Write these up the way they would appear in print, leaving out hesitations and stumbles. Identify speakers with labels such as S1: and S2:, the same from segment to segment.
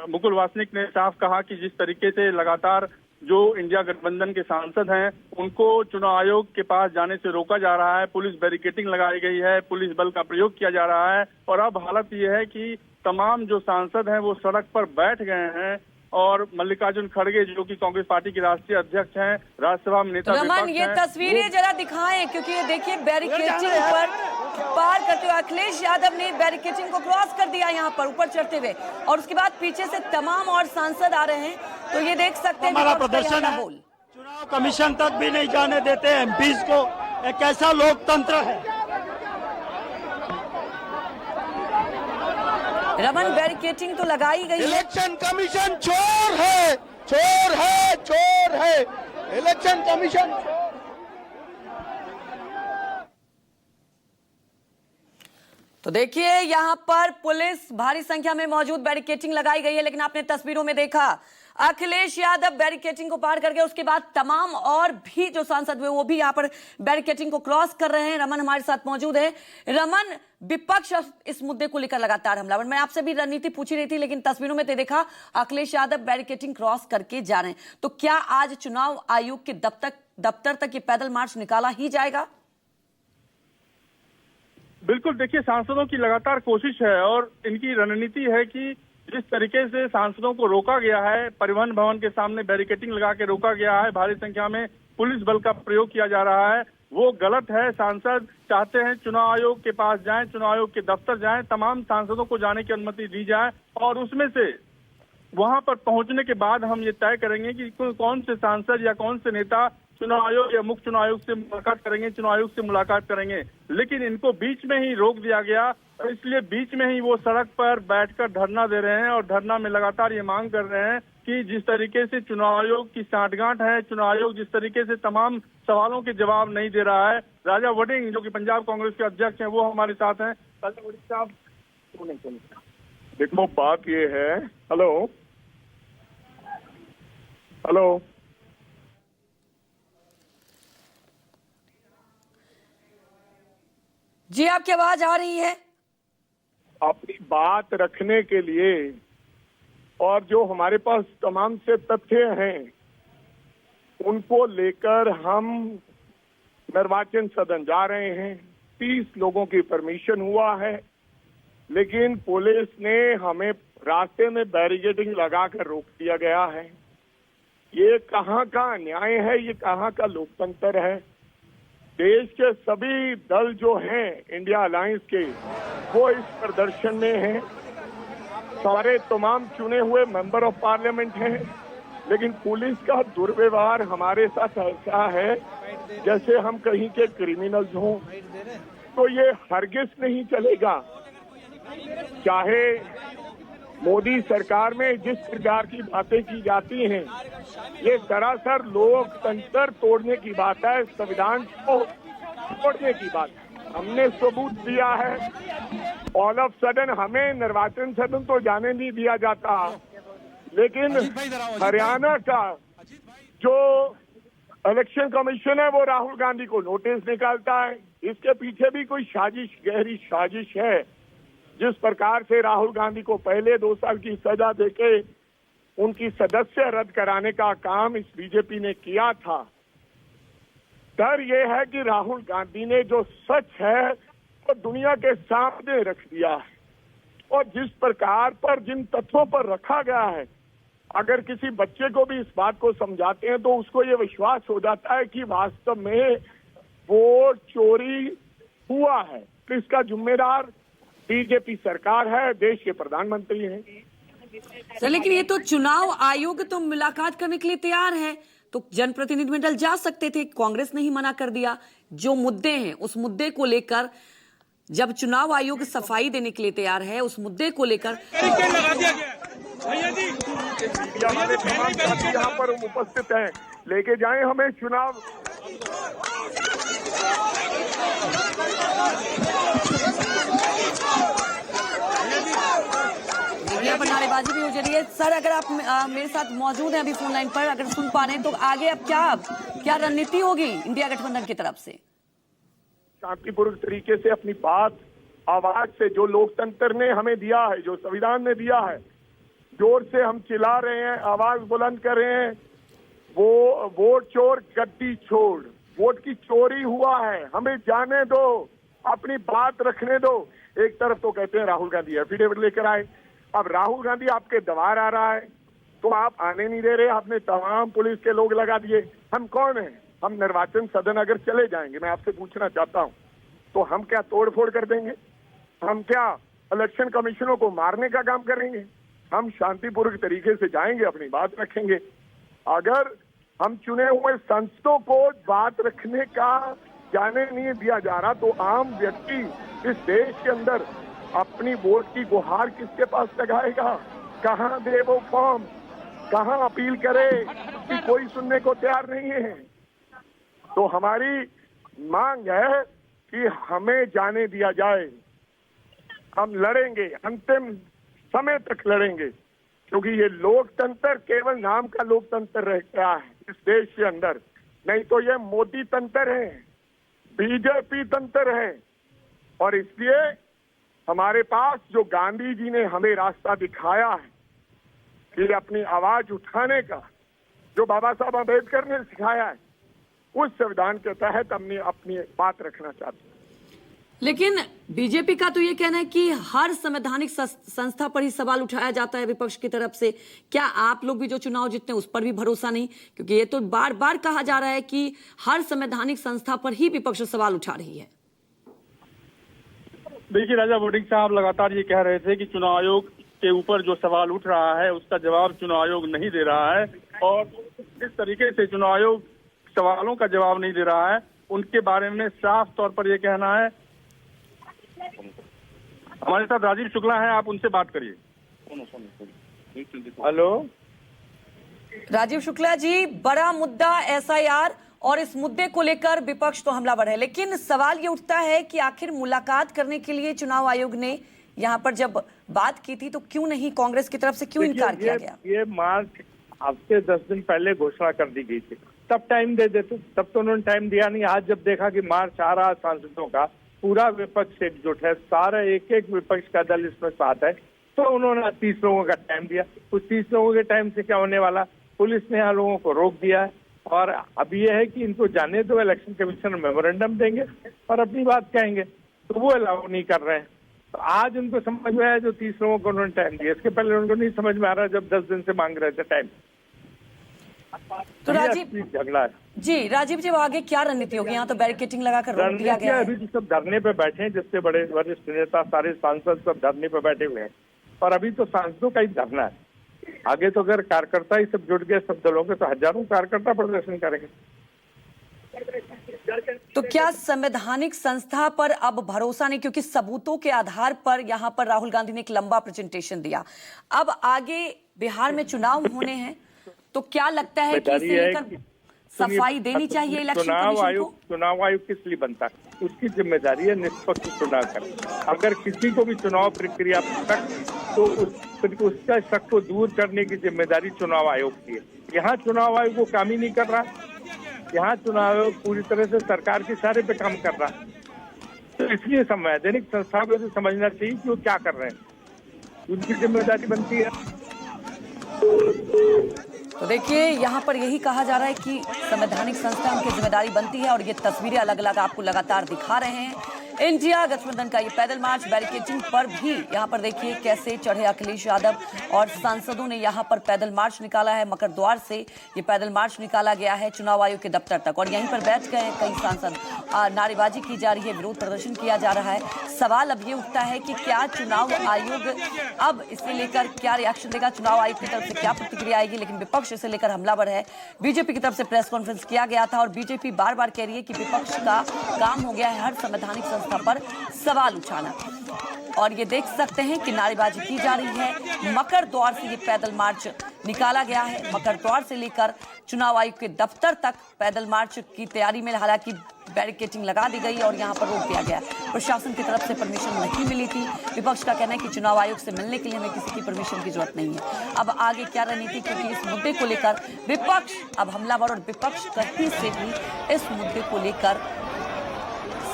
S1: मुकुल वासनिक ने साफ कहा कि जिस तरीके से लगातार जो इंडिया गठबंधन के सांसद हैं उनको चुनाव आयोग के पास जाने से रोका जा रहा है, पुलिस बैरिकेडिंग लगाई गई है, पुलिस बल का प्रयोग किया जा रहा है और अब हालत यह है कि तमाम जो सांसद हैं वो सड़क पर बैठ गए हैं और मल्लिकार्जुन खड़गे जो कि कांग्रेस पार्टी के राष्ट्रीय अध्यक्ष हैं, राज्यसभा में नेता
S2: रमन, ये तस्वीरें जरा दिखाएं क्योंकि ये देखिए बैरिकेडिंग पर पार करते हुए अखिलेश यादव ने बैरिकेडिंग को क्रॉस कर दिया यहाँ पर ऊपर चढ़ते हुए और उसके बाद पीछे से तमाम और सांसद आ रहे हैं, तो ये देख सकते हैं
S3: हमारा प्रदर्शन है। चुनाव कमीशन तक भी नहीं जाने देते एमपीज को। एक ऐसा लोकतंत्र है।
S2: रमन, बैरिकेडिंग तो लगाई गई है।
S4: इलेक्शन कमीशन चोर है, चोर है, चोर है। इलेक्शन कमीशन
S2: तो देखिए यहाँ पर पुलिस भारी संख्या में मौजूद, बैरिकेडिंग लगाई गई है, लेकिन आपने तस्वीरों में देखा अखिलेश यादव बैरिकेडिंग को पार करके उसके बाद तमाम और भी जो सांसद हुए वो भी यहाँ पर बैरिकेडिंग को क्रॉस कर रहे हैं। रमन हमारे साथ मौजूद है। रमन, विपक्ष इस मुद्दे को लेकर लगातार हमलावर, मैं आपसे भी रणनीति पूछ रही थी लेकिन तस्वीरों में देखा अखिलेश यादव बैरिकेडिंग क्रॉस करके जा रहे हैं, तो क्या आज चुनाव आयोग के दफ्तर तक ये पैदल मार्च निकाला ही जाएगा?
S1: बिल्कुल, देखिए सांसदों की लगातार कोशिश है और इनकी रणनीति है कि जिस तरीके से सांसदों को रोका गया है, परिवहन भवन के सामने बैरिकेडिंग लगा के रोका गया है, भारी संख्या में पुलिस बल का प्रयोग किया जा रहा है, वो गलत है। सांसद चाहते हैं चुनाव आयोग के पास जाएं, चुनाव आयोग के दफ्तर जाएं, तमाम सांसदों को जाने की अनुमति दी जाए और उसमें से वहां पर पहुंचने के बाद हम ये तय करेंगे कि कौन से सांसद या कौन से नेता चुनाव आयोग या मुख्य चुनाव आयोग से मुलाकात करेंगे, चुनाव आयोग से मुलाकात करेंगे। लेकिन इनको बीच में ही रोक दिया गया और इसलिए बीच में ही वो सड़क पर बैठकर धरना दे रहे हैं और धरना में लगातार ये मांग कर रहे हैं कि जिस तरीके से चुनाव आयोग की सांठगांठ है, चुनाव आयोग जिस तरीके से तमाम सवालों के जवाब नहीं दे रहा है। राजा वड़िंग जो कि पंजाब कांग्रेस के अध्यक्ष हैं वो हमारे साथ हैं। राजा वड़िंग साहब,
S4: देखो बात ये है, हेलो हेलो
S2: जी, आपकी आवाज आ रही है।
S4: अपनी बात रखने के लिए और जो हमारे पास तमाम से तथ्य हैं उनको लेकर हम निर्वाचन सदन जा रहे हैं। 30 लोगों की परमिशन हुआ है, लेकिन पुलिस ने हमें रास्ते में बैरिकेडिंग लगाकर रोक दिया गया है। ये कहाँ का न्याय है, ये कहाँ का लोकतंत्र है? देश के सभी दल जो हैं इंडिया अलायंस के वो इस प्रदर्शन में हैं, सारे तमाम चुने हुए मेंबर ऑफ पार्लियामेंट हैं, लेकिन पुलिस का दुर्व्यवहार हमारे साथ ऐसा है जैसे हम कहीं के क्रिमिनल्स हों। तो ये हरगिज नहीं चलेगा। चाहे मोदी सरकार में जिस प्रकार की बातें की जाती हैं, ये सरासर लोकतंत्र तोड़ने की बात है, संविधान को तोड़ने की बात है। हमने सबूत दिया है। ऑल ऑफ सडन हमें निर्वाचन सदन तो जाने नहीं दिया जाता, लेकिन हरियाणा का जो इलेक्शन कमीशन है वो राहुल गांधी को नोटिस निकालता है। इसके पीछे भी कोई साजिश, गहरी साजिश है। जिस प्रकार से राहुल गांधी को पहले 2 साल की सजा देके उनकी सदस्य रद्द कराने का काम इस बीजेपी ने किया था, डर ये है कि राहुल गांधी ने जो सच है वो दुनिया के सामने रख दिया है और जिस प्रकार पर जिन तथ्यों पर रखा गया है, अगर किसी बच्चे को भी इस बात को समझाते हैं तो उसको ये विश्वास हो जाता है कि वास्तव में वोट चोरी हुआ है। तो इसका जिम्मेदार बीजेपी सरकार है, देश के प्रधानमंत्री हैं।
S2: सर, लेकिन ये तो चुनाव आयोग तो मुलाकात करने के लिए तैयार है, तो जनप्रतिनिधिमंडल जा सकते थे, कांग्रेस ने ही मना कर दिया। जो मुद्दे हैं उस मुद्दे को लेकर जब चुनाव आयोग सफाई देने के लिए तैयार है, उस मुद्दे को लेकर
S4: यहाँ पर उपस्थित हैं, लेके जाएं हमें चुनाव।
S2: नारेबाजी भी हो रही है। सर, अगर आप मेरे साथ मौजूद हैं अभी फोन लाइन पर, अगर सुन पा रहे हैं तो आगे अब क्या रणनीति होगी इंडिया गठबंधन की तरफ से?
S4: शांतिपूर्ण तरीके से अपनी बात आवाज से, जो लोकतंत्र ने हमें दिया है, जो संविधान ने दिया है, जोर से हम चिल्ला रहे हैं, आवाज बुलंद कर रहे हैं, वो वोट चोर गद्दी छोड़, वोट की चोरी हुआ है, हमें जाने दो, अपनी बात रखने दो। एक तरफ तो कहते हैं राहुल गांधी एफिडेविट लेकर आए, अब राहुल गांधी आपके द्वार आ रहा है तो आप आने नहीं दे रहे, आपने तमाम पुलिस के लोग लगा दिए। हम कौन हैं? हम निर्वाचन सदन अगर चले जाएंगे, मैं आपसे पूछना चाहता हूं, तो हम क्या तोड़फोड़ कर देंगे? हम क्या इलेक्शन कमीशनों को मारने का काम करेंगे? हम शांतिपूर्वक तरीके से जाएंगे, अपनी बात रखेंगे। अगर हम चुने हुए सांसदों को बात रखने का जाने नहीं दिया जा रहा, तो आम व्यक्ति इस देश के अंदर अपनी वोट की गुहार किसके पास लगाएगा? कहां दे वो फॉर्म, कहां अपील करे कि कोई सुनने को तैयार नहीं है। तो हमारी मांग है कि हमें जाने दिया जाए, हम लड़ेंगे, अंतिम समय तक लड़ेंगे, क्योंकि ये लोकतंत्र केवल नाम का लोकतंत्र रह गया है इस देश के अंदर, नहीं तो ये मोदी तंत्र है, बीजेपी तंत्र है। और इसलिए हमारे पास जो गांधी जी ने हमें रास्ता दिखाया है कि अपनी आवाज उठाने का, जो बाबा साहब अम्बेडकर ने सिखाया है, उस संविधान के तहत हमने अपनी बात रखना चाहते हैं।
S2: लेकिन बीजेपी का तो ये कहना है कि हर संवैधानिक संस्था पर ही सवाल उठाया जाता है विपक्ष की तरफ से। क्या आप लोग भी जो चुनाव जीतते हैं उस पर भी भरोसा नहीं? क्योंकि ये तो बार बार कहा जा रहा है कि हर संवैधानिक संस्था पर ही विपक्ष सवाल उठा रही है।
S1: देखिए राजा वोटिंग साहब लगातार ये कह रहे थे कि चुनाव आयोग के ऊपर जो सवाल उठ रहा है उसका जवाब चुनाव आयोग नहीं दे रहा है, और जिस तरीके से चुनाव आयोग सवालों का जवाब नहीं दे रहा है, उनके बारे में साफ तौर पर यह कहना है। हमारे साथ राजीव शुक्ला है, आप उनसे बात करिए।
S5: हेलो
S2: राजीव शुक्ला जी, बड़ा मुद्दा एसआईआर, और इस मुद्दे को लेकर विपक्ष तो हमलावर है, लेकिन सवाल ये उठता है कि आखिर मुलाकात करने के लिए चुनाव आयोग ने यहाँ पर जब बात की थी तो क्यों नहीं, कांग्रेस की तरफ से क्यों इनकार किया गया?
S5: ये मार्च हफ्ते 10 दिन पहले घोषणा कर दी गई थी, तब टाइम दे देते, तब तो उन्होंने टाइम दिया नहीं। आज जब देखा कि मार्च आ रहा सांसदों का, पूरा विपक्ष एकजुट है, सारा एक एक विपक्ष का दल इसमें साथ है, तो उन्होंने 30 लोगों का टाइम दिया। उस 30 लोगों के टाइम से क्या होने वाला? पुलिस ने यहाँ लोगों को रोक दिया है, और अब ये है कि इनको जाने दो, इलेक्शन कमीशन मेमोरेंडम देंगे और अपनी बात कहेंगे, तो वो अलाउ नहीं कर रहे हैं। तो आज उनको समझ में आया जो 30 लोगों को उन्होंने टाइम दिया, इसके पहले उनको नहीं समझ में आ रहा जब 10 दिन से मांग रहे थे टाइम।
S2: तो राजीव
S5: झगड़ा है
S2: जी, राजीव जी, वो आगे क्या रणनीति होगी? यहाँ तो बैरिकेटिंग लगाकर रोक दिया गया है।
S5: अभी तो सब धरने पे बैठे हैं, जिससे बड़े वरिष्ठ नेता, सारे सांसद सब धरने पे बैठे हुए हैं, और अभी तो सांसदों का ही धरना है। आगे तो अगर कार्यकर्ता ही सब जुट गए सब दलों के, तो हजारों कार्यकर्ता प्रदर्शन करेंगे।
S2: तो क्या संवैधानिक संस्था पर अब भरोसा नहीं? क्योंकि सबूतों के आधार पर यहाँ पर राहुल गांधी ने एक लंबा प्रेजेंटेशन दिया, अब आगे बिहार में चुनाव होने हैं, तो क्या लगता है कि इसे लेकर सफाई देनी चाहिए इलेक्शन कमीशन को?
S5: चुनाव आयोग किस लिए बनता है? उसकी जिम्मेदारी है निष्पक्ष चुनाव करना। अगर किसी को भी चुनाव प्रक्रिया पर शक, तो उसका शक को दूर करने की जिम्मेदारी चुनाव आयोग की है। यहाँ चुनाव आयोग वो काम ही नहीं कर रहा, यहाँ चुनाव आयोग पूरी तरह से सरकार के इशारे पे काम कर रहा है। तो इसलिए संवैधानिक संस्था को समझना चाहिए कि वो क्या कर रहे हैं, उनकी जिम्मेदारी बनती है।
S2: तो देखिए, यहाँ पर यही कहा जा रहा है कि संवैधानिक संस्था उनकी जिम्मेदारी बनती है, और ये तस्वीरें अलग अलग आपको लगातार दिखा रहे हैं। इंडिया गठबंधन का ये पैदल मार्च, बैरिकेडिंग पर भी यहाँ पर देखिए कैसे चढ़े अखिलेश यादव और सांसदों ने यहाँ पर पैदल मार्च निकाला है। मकर द्वार से ये पैदल मार्च निकाला गया है चुनाव आयोग के दफ्तर तक, और यहीं पर बैठ गए हैं कई सांसद। नारेबाजी की जा रही है, विरोध प्रदर्शन किया जा रहा है। सवाल अब ये उठता है कि क्या चुनाव आयोग अब इसे लेकर क्या रिएक्शन देगा, चुनाव आयोग की तरफ से क्या प्रतिक्रिया आएगी? लेकिन विपक्ष इसे लेकर हमलावर है। बीजेपी की तरफ से प्रेस कॉन्फ्रेंस किया गया था, और बीजेपी बार बार कह रही है कि विपक्ष का काम हो गया है हर संवैधानिक संस्था पर सवाल उठाना, और ये देख सकते हैं कि नारेबाजी की जा रही है। मकर द्वार से ये पैदल मार्च निकाला गया है, मकर द्वार से लेकर चुनाव आयोग के दफ्तर तक पैदल मार्च की तैयारी में हालांकि बैरिकेडिंग लगा दी गई और यहाँ पर रोक दिया गया। प्रशासन की तरफ से परमिशन नहीं मिली थी। विपक्ष का कहना है कि चुनाव आयोग से मिलने के लिए हमें किसी की परमिशन की जरूरत नहीं है। अब आगे क्या रणनीति, क्योंकि इस मुद्दे को लेकर विपक्ष अब हमलावर, और विपक्ष कहीं से भी इस मुद्दे को लेकर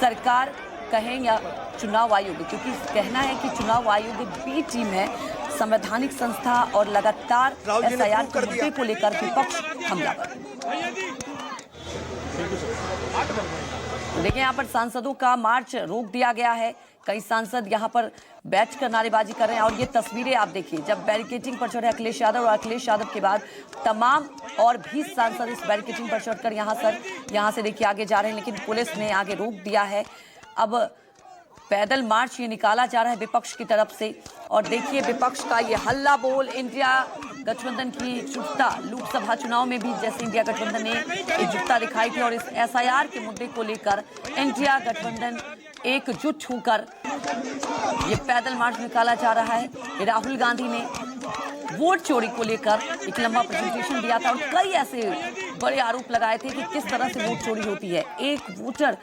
S2: सरकार कहें या चुनाव आयोग, क्योंकि कहना है कि चुनाव आयोग बी टीम है, संवैधानिक संस्था और लगातार SIR के मुद्दे को लेकर विपक्ष हमलावर। देखिए यहाँ पर सांसदों का मार्च रोक दिया गया है। कई सांसद यहाँ पर बैठकर नारेबाजी कर रहे हैं और ये तस्वीरें आप देखिए, जब बैरिकेटिंग पर चढ़े अखिलेश यादव और अखिलेश यादव के बाद तमाम और भी सांसद इस बैरिकेटिंग पर चढ़कर यहाँ से देखिए आगे जा रहे हैं, लेकिन पुलिस ने आगे रोक दिया है। अब पैदल मार्च ये निकाला जा रहा है विपक्ष की तरफ से और देखिए विपक्ष का ये हल्ला बोल, इंडिया गठबंधन की एकजुटता। लोकसभा चुनाव में भी जैसे इंडिया गठबंधन ने एकजुटता दिखाई थी और इस SIR के मुद्दे को लेकर इंडिया गठबंधन एकजुट होकर ये पैदल मार्च निकाला जा रहा है। राहुल गांधी ने वोट चोरी को लेकर एक लंबा प्रेजेंटेशन दिया था और कई ऐसे बड़े आरोप लगाए थे कि किस तरह से वोट चोरी होती है, एक वोटर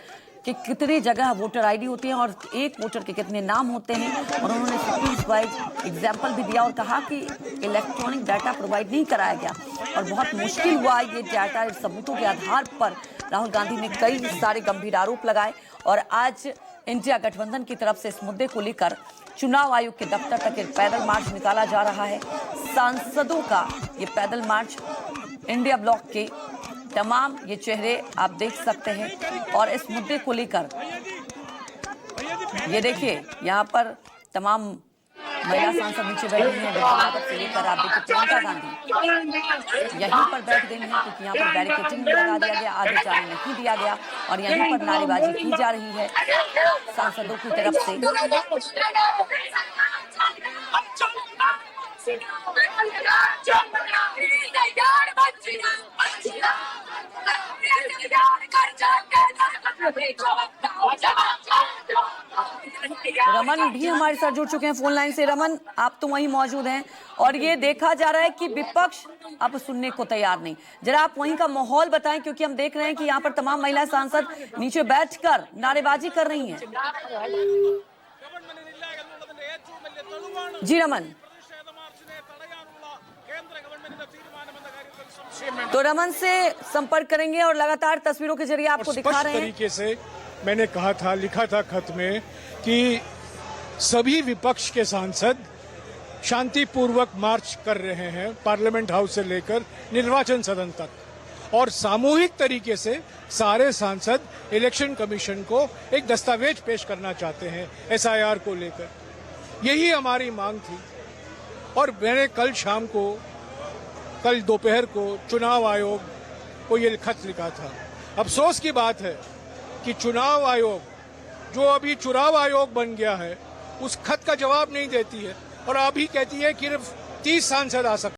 S2: कि कितनी जगह वोटर ID होती है और एक वोटर के कितने नाम होते हैं। और उन्होंने सिटीज वाइज एग्जाम्पल भी दिया और कहा कि इलेक्ट्रॉनिक डाटा प्रोवाइड नहीं कराया गया और बहुत मुश्किल हुआ ये डाटा सबूतों के आधार पर। राहुल गांधी ने कई सारे गंभीर आरोप लगाए और आज इंडिया गठबंधन की तरफ से इस मुद्दे को लेकर चुनाव आयोग के दफ्तर तक एक पैदल मार्च निकाला जा रहा है। सांसदों का ये पैदल मार्च, इंडिया ब्लॉक के तमाम ये चेहरे आप देख सकते हैं और इस मुद्दे को लेकर ये देखिए यहाँ पर तमाम महिला सांसद नीचे बैठी हैं। विधानसभा से लेकर आप देखिए प्रियंका गांधी यहीं पर बैठ गई हैं क्योंकि यहाँ पर बैरिकेटिंग लगा दिया गया, आगे जाने नहीं दिया गया और यहीं पर नारेबाजी की जा रही है सांसदों की तरफ से। रमन भी हमारे साथ जुड़ चुके हैं फोन लाइन से। रमन, आप तो वहीं मौजूद हैं और ये देखा जा रहा है कि विपक्ष अब सुनने को तैयार नहीं। जरा आप वहीं का माहौल बताएं क्योंकि हम देख रहे हैं कि यहाँ पर तमाम महिला सांसद नीचे बैठकर नारेबाजी कर रही हैं। जी रमन, तो रमन से संपर्क करेंगे और लगातार तस्वीरों के जरिए आपको दिखा रहे हैं।
S6: तरीके से मैंने कहा था, लिखा था खत में कि सभी विपक्ष के सांसद शांतिपूर्वक मार्च कर रहे हैं पार्लियामेंट हाउस से लेकर निर्वाचन सदन तक और सामूहिक तरीके से सारे सांसद इलेक्शन कमीशन को एक दस्तावेज पेश करना चाहते हैं SIR को लेकर। यही हमारी मांग थी और मैंने कल दोपहर को चुनाव आयोग को ये खत लिखा था। अफसोस की बात है कि चुनाव आयोग जो अभी चुनाव आयोग बन गया है उस खत का जवाब नहीं देती है और अभी कहती है कि सिर्फ 30 सांसद आ सकते।